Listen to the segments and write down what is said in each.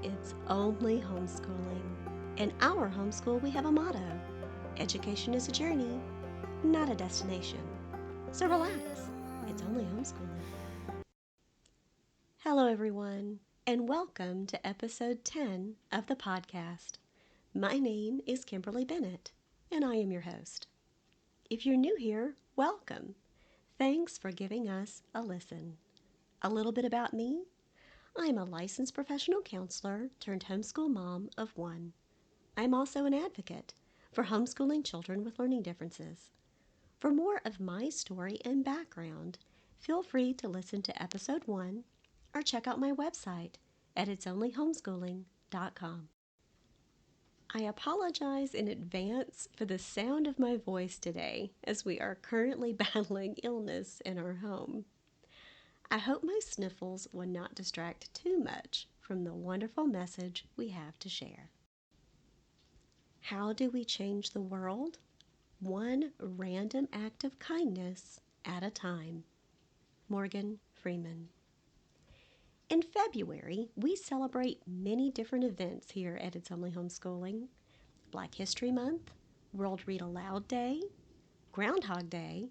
it's only homeschooling. In our homeschool, we have a motto: education is a journey, not a destination. So relax, it's only homeschooling. Hello, everyone, and welcome to episode 10 of the podcast. My name is Kimberly Bennett, and I am your host. If you're new here, welcome. Thanks for giving us a listen. A little bit about me. I'm a licensed professional counselor turned homeschool mom of one. I'm also an advocate for homeschooling children with learning differences. For more of my story and background, feel free to listen to episode 1 or check out my website at itsonlyhomeschooling.com. I apologize in advance for the sound of my voice today, as we are currently battling illness in our home. I hope my sniffles will not distract too much from the wonderful message we have to share. How do we change the world? One random act of kindness at a time. Morgan Freeman. In February, we celebrate many different events here at It's Only Homeschooling. Black History Month, World Read Aloud Day, Groundhog Day,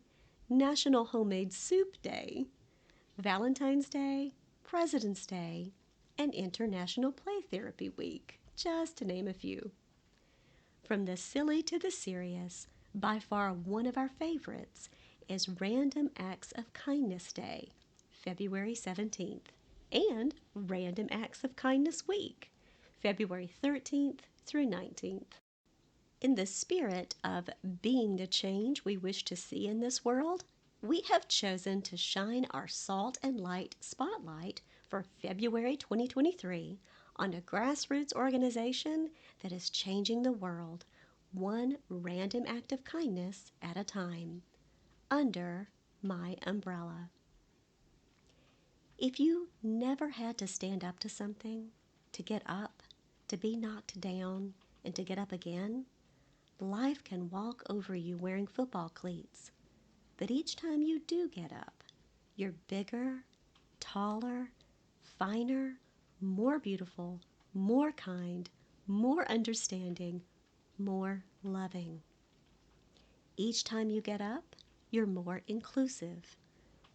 National Homemade Soup Day, Valentine's Day, President's Day, and International Play Therapy Week, just to name a few. From the silly to the serious, by far one of our favorites is Random Acts of Kindness Day, February 17th, and Random Acts of Kindness Week, February 13th through 19th. In the spirit of being the change we wish to see in this world, we have chosen to shine our salt and light spotlight for February 2023 on a grassroots organization that is changing the world, one random act of kindness at a time, under my umbrella. If you never had to stand up to something, to get up, to be knocked down, and to get up again, life can walk over you wearing football cleats. But each time you do get up, you're bigger, taller, finer, more beautiful, more kind, more understanding, more loving. Each time you get up, you're more inclusive.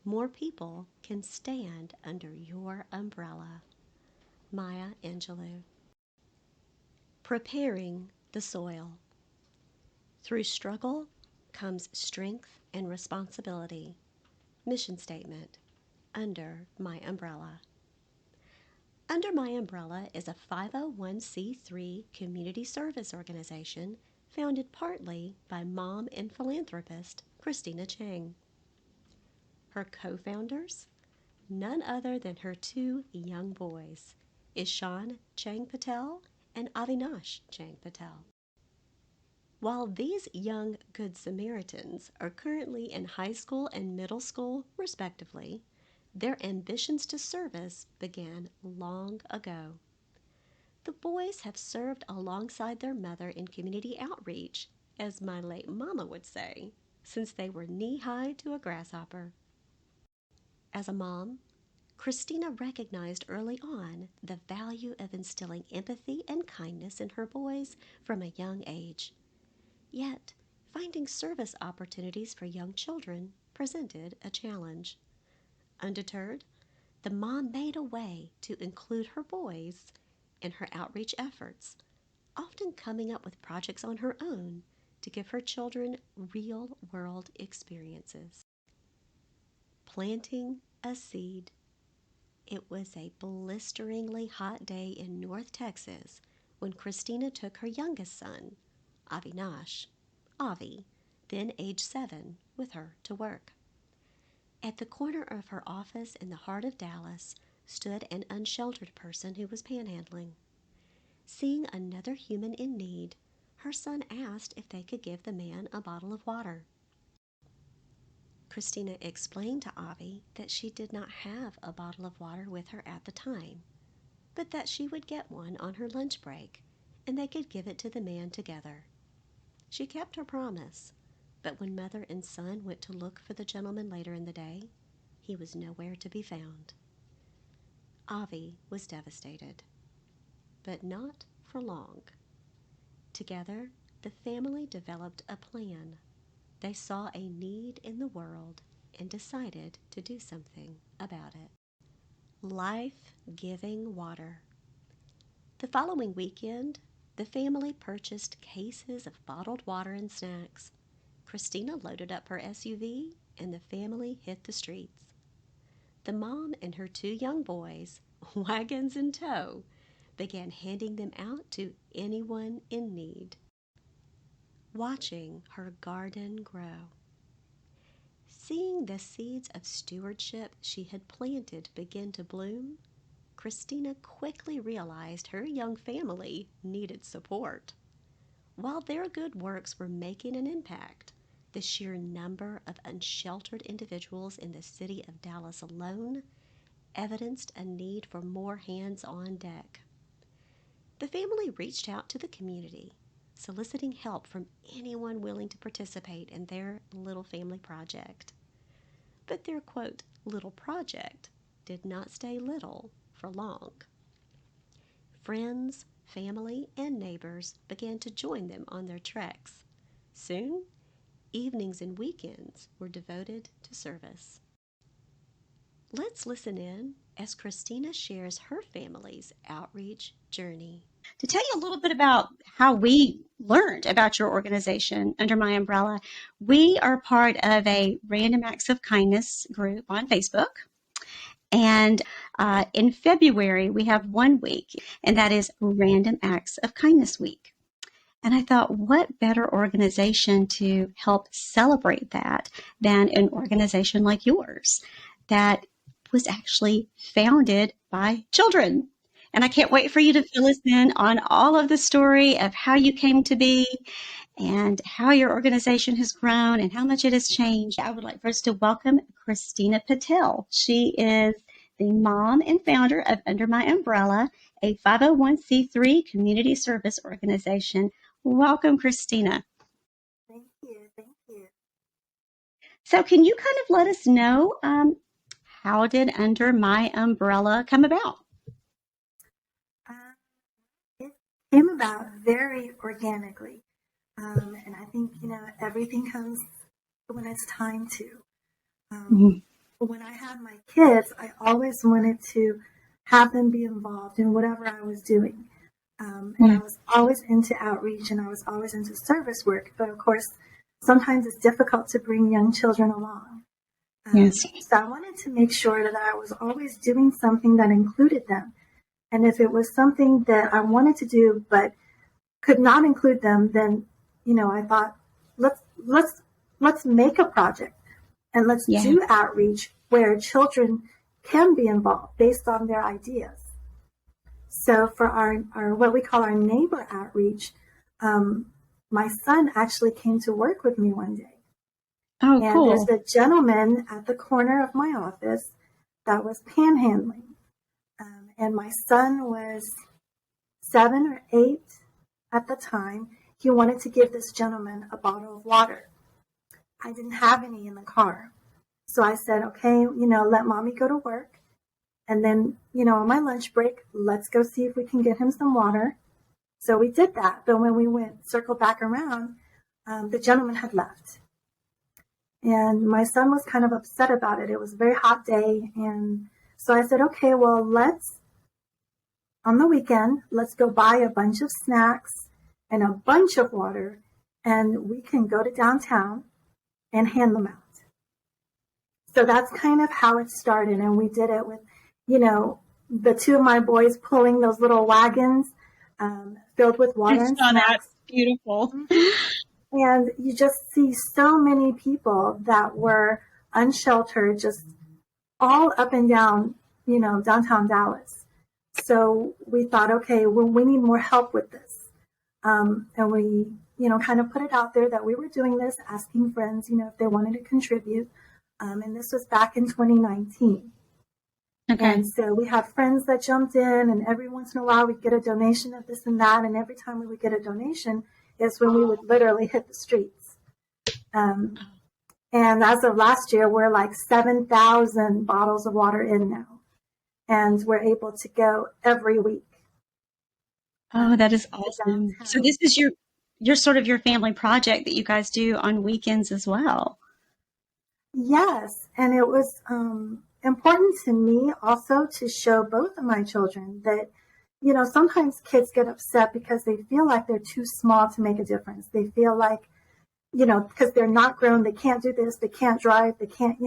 More people can stand under your umbrella. Maya Angelou. Preparing the soil. Through struggle comes strength and responsibility. Mission statement, under my umbrella. Under My Umbrella is a 501c3 community service organization founded partly by mom and philanthropist Christina Cheng. Her co-founders, none other than her two young boys, Ishaan Cheng Patel and Avinash Cheng Patel. While these young Good Samaritans are currently in high school and middle school, respectively, their ambitions to service began long ago. The boys have served alongside their mother in community outreach, as my late mama would say, since they were knee-high to a grasshopper. As a mom, Christina recognized early on the value of instilling empathy and kindness in her boys from a young age. Yet, finding service opportunities for young children presented a challenge. Undeterred, the mom made a way to include her boys in her outreach efforts, often coming up with projects on her own to give her children real-world experiences. Planting a seed. It was a blisteringly hot day in North Texas when Christina took her youngest son, Avinash, Avi, then age 7, with her to work. At the corner of her office in the heart of Dallas stood an unsheltered person who was panhandling. Seeing another human in need, her son asked if they could give the man a bottle of water. Christina explained to Avi that she did not have a bottle of water with her at the time, but that she would get one on her lunch break, and they could give it to the man together. She kept her promise, but when mother and son went to look for the gentleman later in the day, he was nowhere to be found. Avi was devastated. but not for long. Together, the family developed a plan. They saw a need in the world and decided to do something about it. Life giving water. The following weekend, the family purchased cases of bottled water and snacks. Christina loaded up her SUV and the family hit the streets. The mom and her two young boys, wagons in tow, began handing them out to anyone in need. Watching her garden grow. Seeing the seeds of stewardship she had planted begin to bloom, Christina quickly realized her young family needed support. While their good works were making an impact, the sheer number of unsheltered individuals in the city of Dallas alone evidenced a need for more hands on deck. The family reached out to the community, soliciting help from anyone willing to participate in their little family project. But their quote, little project did not stay little for long. Friends, family, and neighbors began to join them on their treks. Soon, evenings and weekends were devoted to service. Let's listen in as Christina shares her family's outreach journey. To tell you a little bit about how we learned about your organization under my umbrella, we are part of a Random Acts of Kindness group on Facebook. And in February, we have 1 week, and that is Random Acts of Kindness Week. And I thought, what better organization to help celebrate that than an organization like yours that was actually founded by children. And I can't wait for you to fill us in on all of the story of how you came to be and how your organization has grown and how much it has changed. I would like for us to welcome Christina Patel. She is the mom and founder of Under My Umbrella, a 501c3 community service organization. Welcome, Christina. Thank you. Thank you. So can you kind of let us know how did Under My Umbrella come about? It came about very organically. And I think, everything comes when it's time to. When I had my kids, I always wanted to have them be involved in whatever I was doing. And I was always into outreach and I was always into service work. But of course, sometimes it's difficult to bring young children along. Yes. So I wanted to make sure that I was always doing something that included them. And if it was something that I wanted to do but could not include them, then I thought let's make a project and let's do outreach where children can be involved based on their ideas. So for our what we call our neighbor outreach, my son actually came to work with me one day. Oh, and cool. There's a gentleman at the corner of my office that was panhandling. And my son was 7 or 8 at the time. He wanted to give this gentleman a bottle of water. I didn't have any in the car. So I said, okay, let mommy go to work. And then, on my lunch break, let's go see if we can get him some water. So we did that. But when we circled back around, the gentleman had left. And my son was kind of upset about it. It was a very hot day. And so I said, okay, well, on the weekend, let's go buy a bunch of snacks and a bunch of water, and we can go to downtown and hand them out. So that's kind of how it started. And we did it with, the two of my boys pulling those little wagons filled with water and snacks. That's beautiful. And you just see so many people that were unsheltered, just all up and down, downtown Dallas. So we thought, okay, well, we need more help with this. And we, kind of put it out there that we were doing this, asking friends, if they wanted to contribute. And this was back in 2019. Okay. And so we had friends that jumped in, and every once in a while we'd get a donation of this and that. And every time we would get a donation is when we would literally hit the streets. And as of last year, we're like 7,000 bottles of water in now. And we're able to go every week. Oh, that is to awesome. So downtown. this is your sort of your family project that you guys do on weekends as well. Yes, and it was important to me also to show both of my children that, sometimes kids get upset because they feel like they're too small to make a difference. They feel like, because they're not grown, they can't do this, they can't drive, they can't,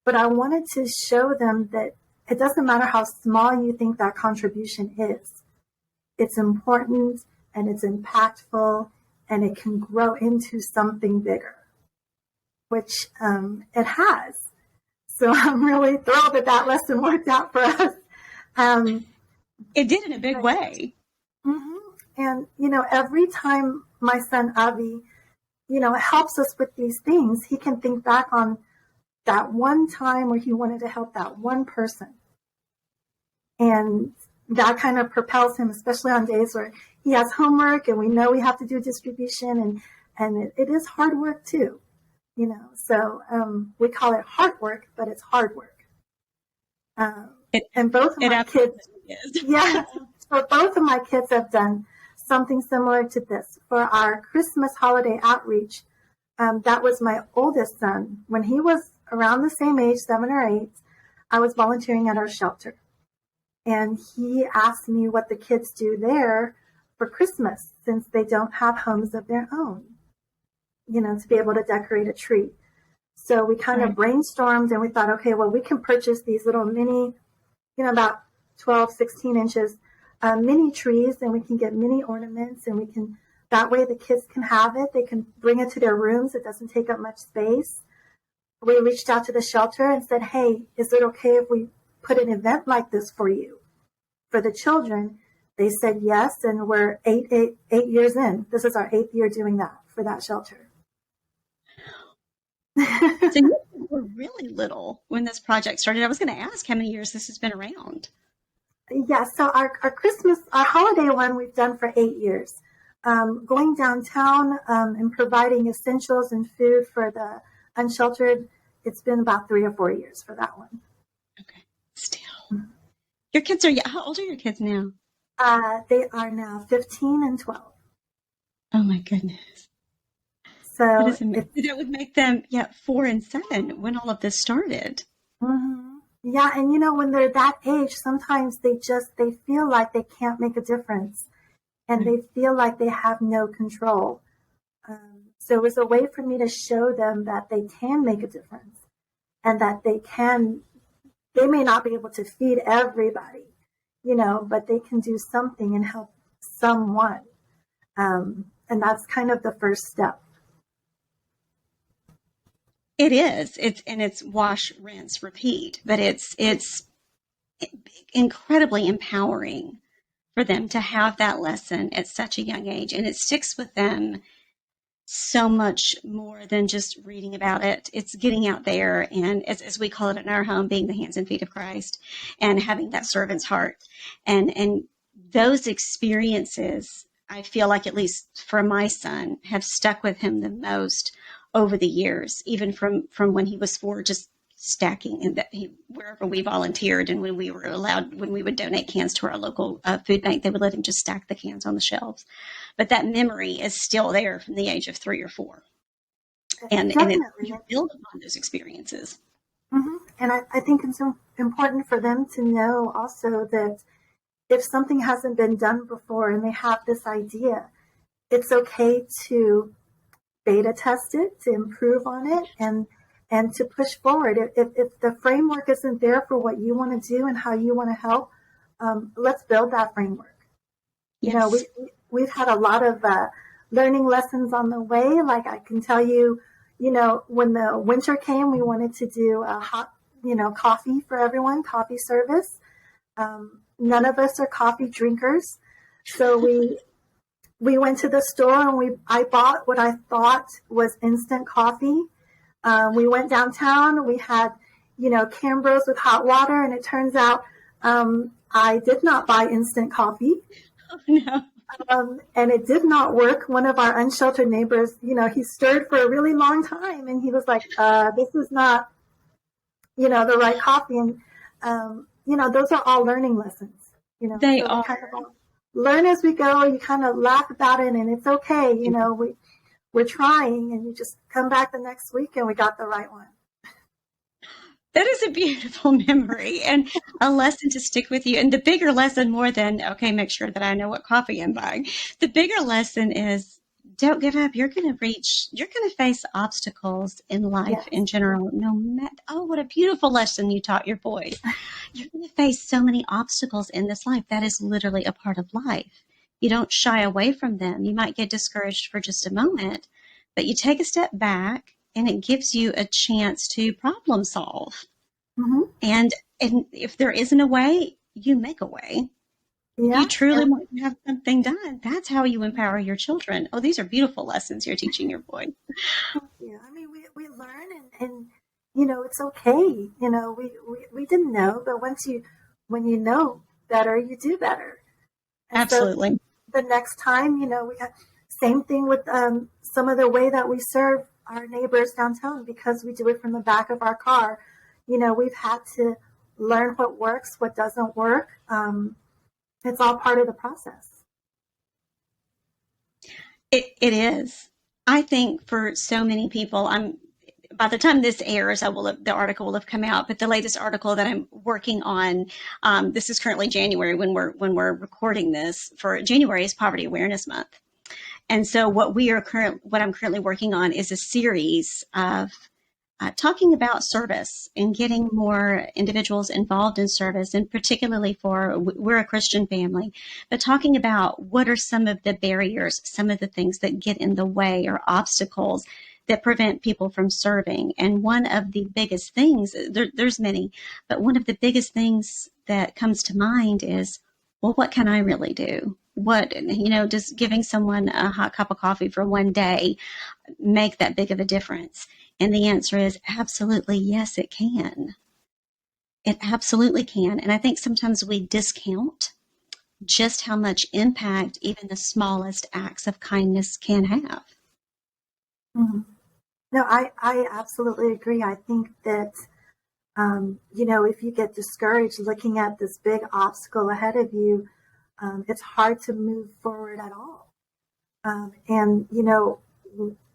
But I wanted to show them that it doesn't matter how small you think that contribution is. It's important and it's impactful and it can grow into something bigger, which it has. So I'm really thrilled that that lesson worked out for us. Um, It did in a big way. mhm. And, every time my son Avi, helps us with these things, he can think back on that one time where he wanted to help that one person. And that kind of propels him, especially on days where he has homework and we know we have to do distribution and it is hard work too, So we call it hard work, but it's hard work. It And both of it my kids, absolutely is. yeah, so both of my kids have done something similar to this. For our Christmas holiday outreach, that was my oldest son. When he was around the same age, 7 or 8, I was volunteering at our shelter. And he asked me what the kids do there for Christmas, since they don't have homes of their own, to be able to decorate a tree. So we kind of brainstormed and we thought, okay, well, we can purchase these little mini, about 12, 16 inches, mini trees, and we can get mini ornaments, and that way the kids can have it. They can bring it to their rooms. It doesn't take up much space. We reached out to the shelter and said, hey, is it okay if we put an event like this for you, for the children? They said yes, and we're eight years in. This is our 8th year doing that for that shelter. So you were really little when this project started. I was going to ask how many years this has been around. Yeah, so our Christmas, our holiday one, we've done for 8 years. Going downtown and providing essentials and food for the unsheltered, it's been about 3 or 4 years for that one. Okay. Still. Your kids are, how old are your kids now? They are now 15 and 12. Oh my goodness. So that would make them, 4 and 7 when all of this started. Mm-hmm. Yeah, and when they're that age, sometimes they feel like they can't make a difference, and they feel like they have no control. So it was a way for me to show them that they can make a difference, and that they may not be able to feed everybody, but they can do something and help someone. And that's kind of the first step. It is. It's wash, rinse, repeat, but it's incredibly empowering for them to have that lesson at such a young age, and it sticks with them so much more than just reading about it. It's getting out there and, as we call it in our home, being the hands and feet of Christ and having that servant's heart. And those experiences, I feel like, at least for my son, have stuck with him the most over the years, even from when he was 4, just stacking, and wherever we volunteered and when we would donate cans to our local food bank, they would let him just stack the cans on the shelves. But that memory is still there from the age of 3 or 4. And you build upon those experiences. Mm-hmm. And I think it's important for them to know also that if something hasn't been done before and they have this idea, it's okay to beta test it, to improve on it, and to push forward. If the framework isn't there for what you want to do and how you want to help, let's build that framework. Yes. We've had a lot of learning lessons on the way. Like I can tell you, when the winter came, we wanted to do a hot, coffee for everyone, coffee service. None of us are coffee drinkers, so we went to the store and I bought what I thought was instant coffee. We went downtown. We had, Cambros with hot water, and it turns out I did not buy instant coffee. Oh, no. And it did not work. One of our unsheltered neighbors, he stirred for a really long time, and he was like, this is not, the right coffee. And, those are all learning lessons. They so are. kind of learn as we go. You kind of laugh about it, and it's okay. We're trying, and you just come back the next week, and we got the right one. That is a beautiful memory and a lesson to stick with you. And the bigger lesson, more than, okay, make sure that I know what coffee I'm buying. The bigger lesson is don't give up. You're going to face obstacles in life Yes. in general. No matter, oh, what a beautiful lesson you taught your boys. You're going to face so many obstacles in this life. That is literally a part of life. You don't shy away from them. You might get discouraged for just a moment, but you take a step back and it gives you a chance to problem solve. Mm-hmm. And if there isn't a way, you make a way. Yeah. If you truly want to have something done, that's how you empower your children. Oh, these are beautiful lessons you're teaching your boys. Yeah, I mean, we learn, and it's okay. We didn't know, but when you know better, you do better. And Absolutely. So the next time, we got same thing with some of the way that we serve our neighbors downtown, because we do it from the back of our car. We've had to learn what works, what doesn't work. It's all part of the process. It is. I think for so many people, by the time this airs, the article will have come out. But the latest article that I'm working on, this is currently January when we're recording this. For January is Poverty Awareness Month, and so what I'm currently working on is a series of talking about service and getting more individuals involved in service, and particularly we're a Christian family, but talking about what are some of the barriers, some of the things that get in the way or obstacles that prevent people from serving. And one of the biggest things, there's many, but one of the biggest things that comes to mind is, well, what can I really do? Does giving someone a hot cup of coffee for one day make that big of a difference? And the answer is absolutely yes, it can. It absolutely can. And I think sometimes we discount just how much impact even the smallest acts of kindness can have. Mm-hmm. No, I absolutely agree. I think that, if you get discouraged looking at this big obstacle ahead of you, it's hard to move forward at all. And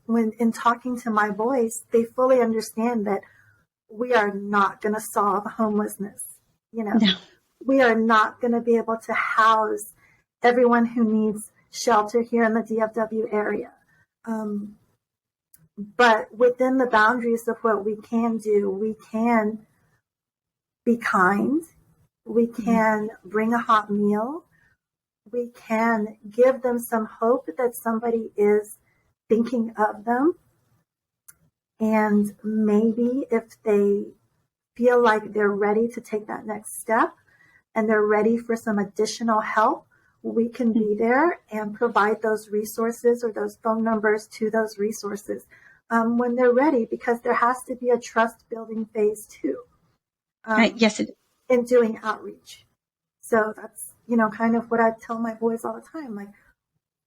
when in talking to my boys, they fully understand that we are not going to solve homelessness. No. We are not going to be able to house everyone who needs shelter here in the DFW area. But within the boundaries of what we can do, we can be kind. We can bring a hot meal. We can give them some hope that somebody is thinking of them. And maybe if they feel like they're ready to take that next step and they're ready for some additional help, we can be there and provide those resources or those phone numbers to those resources when they're ready, because there has to be a trust building phase too. Yes, it is. In doing outreach. So that's, kind of what I tell my boys all the time. Like,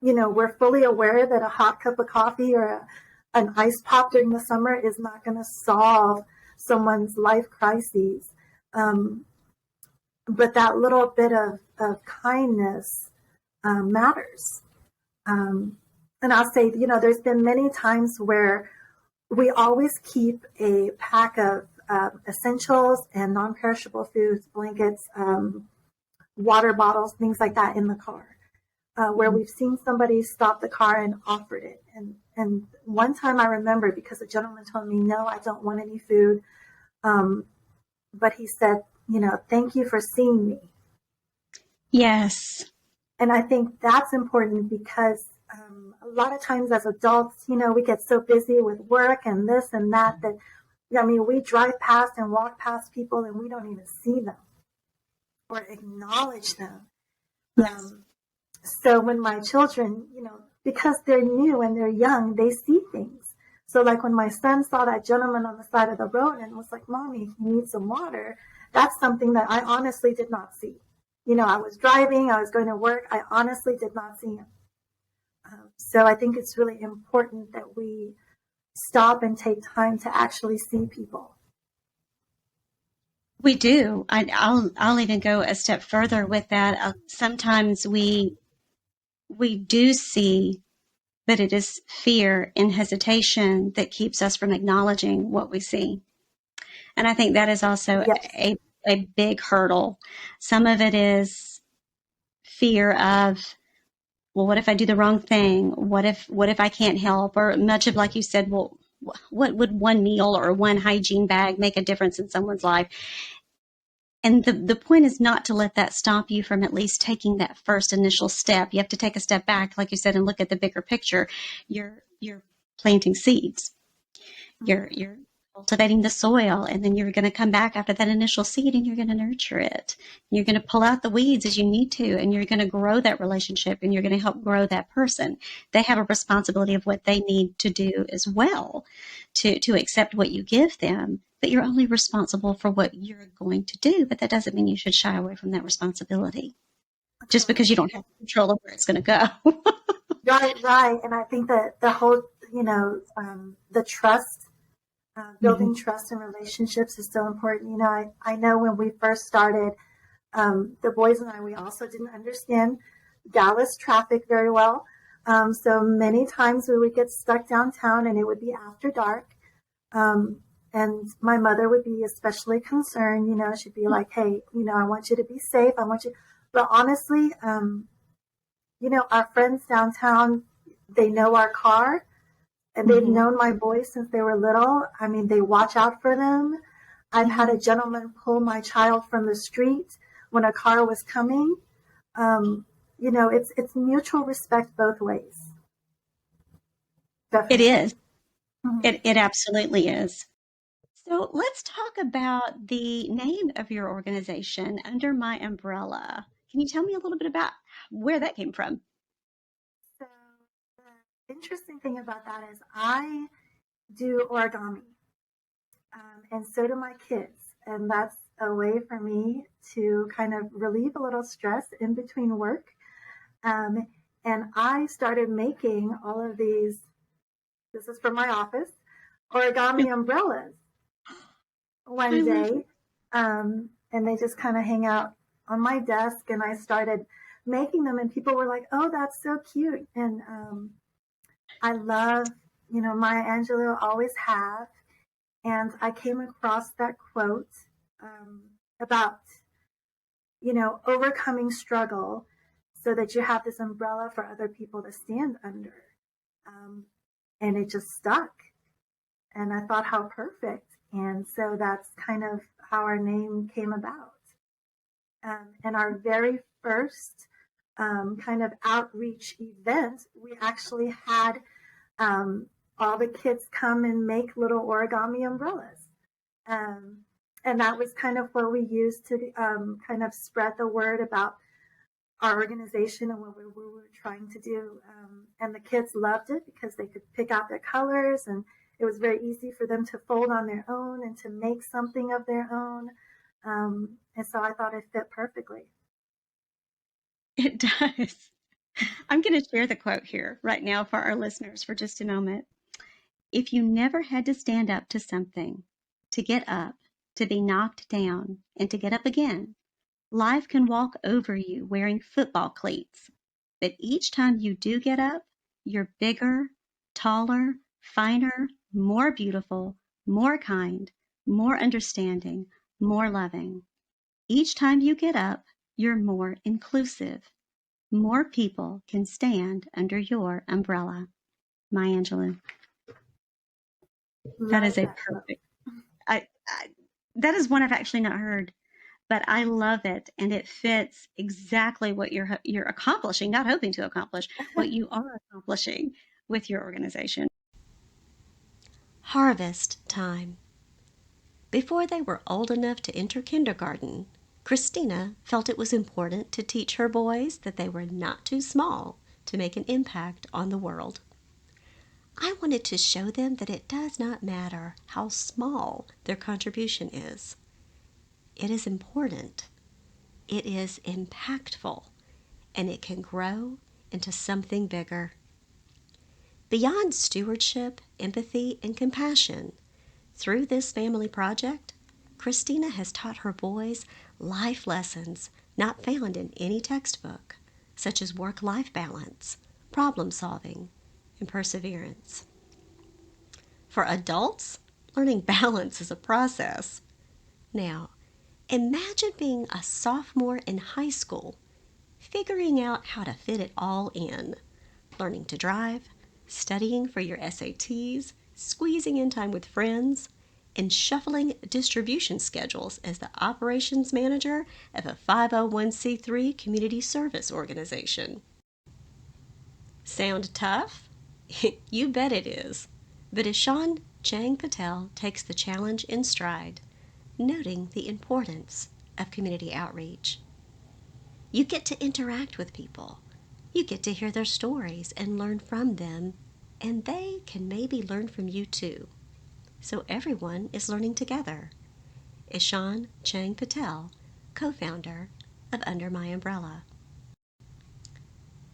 we're fully aware that a hot cup of coffee or an ice pop during the summer is not going to solve someone's life crises. But that little bit of kindness matters. And I'll say, there's been many times where we always keep a pack of essentials and non-perishable foods, blankets, water bottles, things like that in the car, where we've seen somebody stop the car and offered it. And one time I remember, because a gentleman told me, no, I don't want any food. But he said, thank you for seeing me. Yes. And I think that's important, because a lot of times as adults, we get so busy with work and this and that, we drive past and walk past people and we don't even see them or acknowledge them. Yes. So when my children, because they're new and they're young, they see things. So like when my son saw that gentleman on the side of the road and was like, Mommy, he needs some water, that's something that I honestly did not see. I was driving, I was going to work, I honestly did not see him. So I think it's really important that we stop and take time to actually see people. We do. I'll even go a step further with that. Sometimes we do see that it is fear and hesitation that keeps us from acknowledging what we see. And I think that is also Yes. a big hurdle. Some of it is fear of, well, what if I do the wrong thing? What if I can't help? Or much of, like you said, well, what would one meal or one hygiene bag make a difference in someone's life? And the point is not to let that stop you from at least taking that first initial step. You have to take a step back, like you said, and look at the bigger picture. You're planting seeds. You're cultivating the soil, and then you're going to come back after that initial seed and you're going to nurture it. You're going to pull out the weeds as you need to, and you're going to grow that relationship, and you're going to help grow that person. They have a responsibility of what they need to do as well to accept what you give them, but you're only responsible for what you're going to do. But that doesn't mean you should shy away from that responsibility just because you don't have control of where it's going to go. Right. And I think that the whole, the trust, building trust in relationships is so important. I know when we first started, the boys and I, we also didn't understand Dallas traffic very well. So many times we would get stuck downtown and it would be after dark. And my mother would be especially concerned, she'd be like, hey, I want you to be safe. But honestly, our friends downtown, they know our car and they've known my boys since they were little. I mean, they watch out for them. I've had a gentleman pull my child from the street when a car was coming. It's mutual respect both ways. Definitely. It is. It absolutely is. So let's talk about the name of your organization, Under My Umbrella. Can you tell me a little bit about where that came from? So the interesting thing about that is I do origami, and so do my kids. And that's a way for me to kind of relieve a little stress in between work. And I started making all of these, this is from my office, origami umbrellas one day. And they just kind of hang out on my desk. And I started making them, and people were like, oh, that's so cute. And I love, Maya Angelou, always have. And I came across that quote about, overcoming struggle so that you have this umbrella for other people to stand under. And it just stuck. And I thought, how perfect. And so that's kind of how our name came about. And our very first kind of outreach event, we actually had all the kids come and make little origami umbrellas. And that was kind of what we used to kind of spread the word about our organization and what we were trying to do. And the kids loved it because they could pick out their colors, and it was very easy for them to fold on their own and to make something of their own. And so I thought it fit perfectly. It does. I'm going to share the quote here right now for our listeners for just a moment. If you never had to stand up to something, to get up, to be knocked down, and to get up again, life can walk over you wearing football cleats. But each time you do get up, you're bigger, taller, finer, more beautiful, more kind, more understanding, more loving. Each time you get up, you're more inclusive. More people can stand under your umbrella. Maya Angelou. That is a perfect. That is one I've actually not heard, but I love it, and it fits exactly what you're accomplishing, not hoping to accomplish, what you are accomplishing with your organization. Harvest time. Before they were old enough to enter kindergarten, Christina felt it was important to teach her boys that they were not too small to make an impact on the world. I wanted to show them that it does not matter how small their contribution is. It is important, it is impactful, and it can grow into something bigger. Beyond stewardship, empathy, and compassion, through this family project, Christina has taught her boys life lessons not found in any textbook, such as work-life balance, problem solving, and perseverance. For adults, learning balance is a process. Now, imagine being a sophomore in high school, figuring out how to fit it all in, learning to drive, studying for your SATs, squeezing in time with friends, and shuffling distribution schedules as the operations manager of a 501c3 community service organization. Sound tough? You bet it is. But Ishaan Cheng takes the challenge in stride, noting the importance of community outreach. You get to interact with people. You get to hear their stories and learn from them, and they can maybe learn from you too. So everyone is learning together. Ishaan Cheng, co-founder of Under My Umbrella.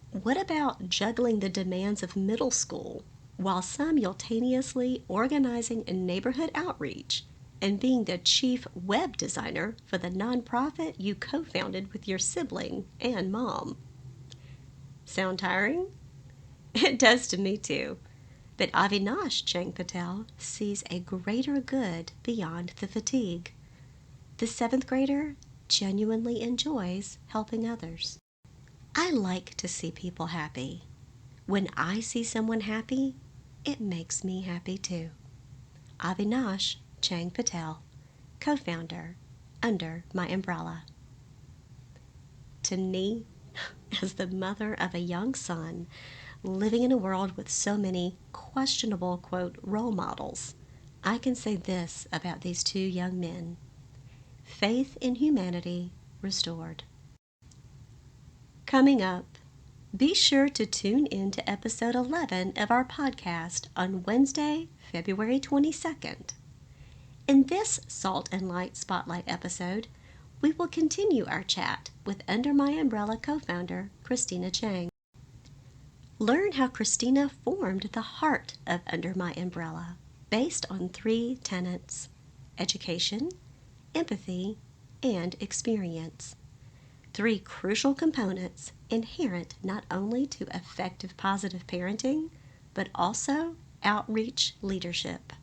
What about juggling the demands of middle school while simultaneously organizing a neighborhood outreach and being the chief web designer for the nonprofit you co-founded with your sibling and mom? Sound tiring? It does to me too. But Avinash Cheng sees a greater good beyond the fatigue. The 7th grader genuinely enjoys helping others. I like to see people happy. When I see someone happy, it makes me happy too. Avinash Cheng, co-founder, Under My Umbrella. To me, as the mother of a young son living in a world with so many questionable, quote, role models, I can say this about these two young men: faith in humanity restored. Coming up, be sure to tune in to episode 11 of our podcast on Wednesday, February 22nd. In this Salt and Light Spotlight episode, we will continue our chat with Under My Umbrella co-founder Christina Cheng. Learn how Christina formed the heart of Under My Umbrella based on 3 tenets: education, empathy, and experience. 3 crucial components inherent not only to effective positive parenting, but also outreach leadership.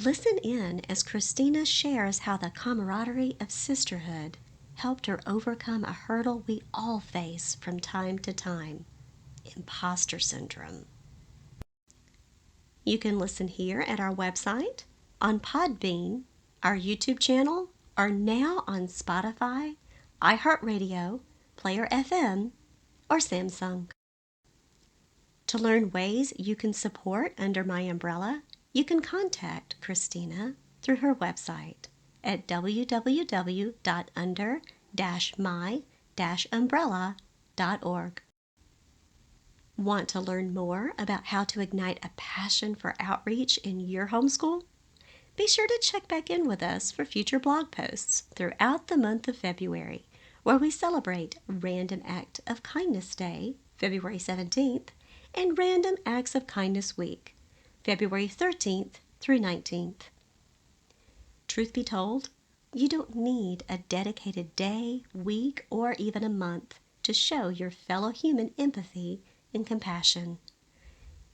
Listen in as Christina shares how the camaraderie of sisterhood helped her overcome a hurdle we all face from time to time: imposter syndrome. You can listen here at our website, on Podbean, our YouTube channel, or now on Spotify, iHeartRadio, Player FM, or Samsung. To learn ways you can support Under My Umbrella, you can contact Christina through her website at www.under-my-umbrella.org. Want to learn more about how to ignite a passion for outreach in your homeschool? Be sure to check back in with us for future blog posts throughout the month of February, where we celebrate Random Act of Kindness Day, February 17th, and Random Acts of Kindness Week, February 13th through 19th. Truth be told, you don't need a dedicated day, week, or even a month to show your fellow human empathy and compassion.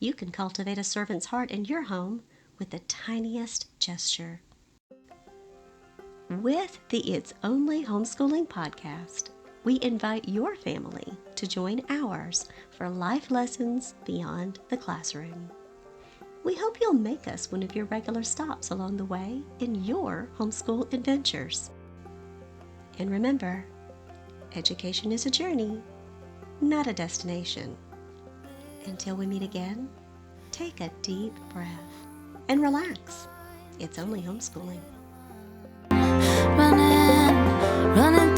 You can cultivate a servant's heart in your home with the tiniest gesture. With the It's Only Homeschooling podcast, we invite your family to join ours for life lessons beyond the classroom. We hope you'll make us one of your regular stops along the way in your homeschool adventures. And remember, education is a journey, not a destination. Until we meet again, take a deep breath and relax. It's only homeschooling. Running